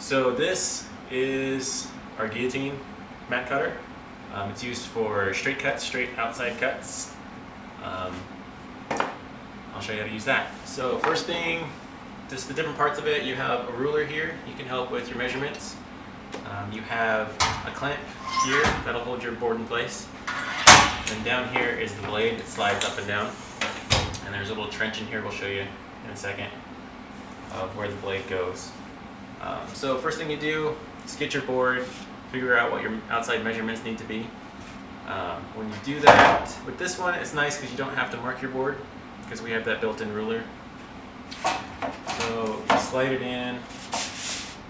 So this is our guillotine mat cutter. It's used for straight cuts, straight outside cuts. I'll show you how to use that. So first thing, just the different parts of it. You have a ruler here. You can help with your measurements. You have a clamp here that'll hold your board in place. And down here is the blade that slides up and down. And there's a little trench in here we'll show you in a second of where the blade goes. So first thing you do is get your board, figure out what your outside measurements need to be. When you do that, with this one it's nice because you don't have to mark your board because we have that built-in ruler. So you slide it in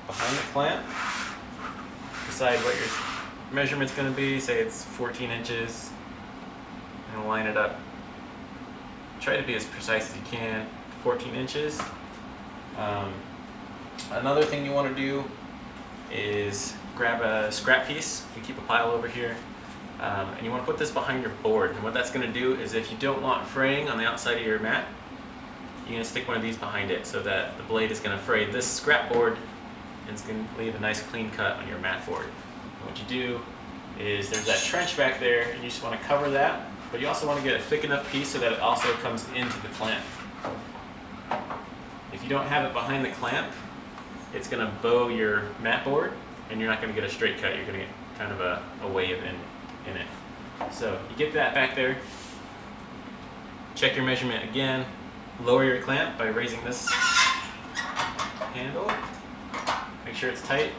behind the clamp, decide what your measurement's going to be, say it's 14 inches, and line it up. Try to be as precise as you can, 14 inches. Another thing you want to do is grab a scrap piece. You keep a pile over here, and you want to put this behind your board. And what that's going to do is, if you don't want fraying on the outside of your mat, you're going to stick one of these behind it so that the blade is going to fray this scrap board and it's going to leave a nice clean cut on your mat board. And what you do is, there's that trench back there, and you just want to cover that, but you also want to get a thick enough piece so that it also comes into the clamp. If you don't have it behind the clamp, it's going to bow your mat board, and you're not going to get a straight cut. You're going to get kind of a wave in it. So you get that back there, check your measurement again, lower your clamp by raising this handle, make sure it's tight.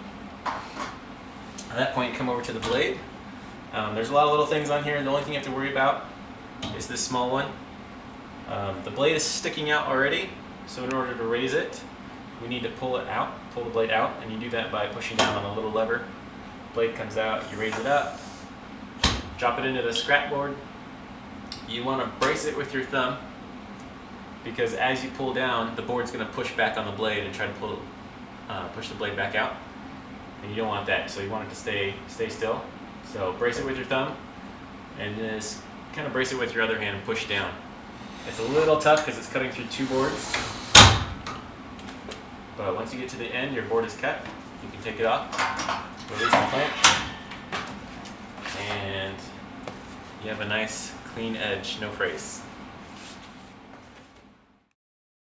At that point, come over to the blade. There's a lot of little things on here. The only thing you have to worry about is this small one. The blade is sticking out already, so in order to raise it, we need to pull the blade out, and you do that by pushing down on a little lever. Blade comes out, you raise it up, drop it into the scrap board. You want to brace it with your thumb, because as you pull down, the board's going to push back on the blade and try to push the blade back out, and you don't want that, so you want it to stay still. So brace it with your thumb, and just kind of brace it with your other hand and push down. It's a little tough because it's cutting through two boards, but once you get to the end, your board is cut. You can take it off, release the clamp, and you have a nice clean edge, no frays.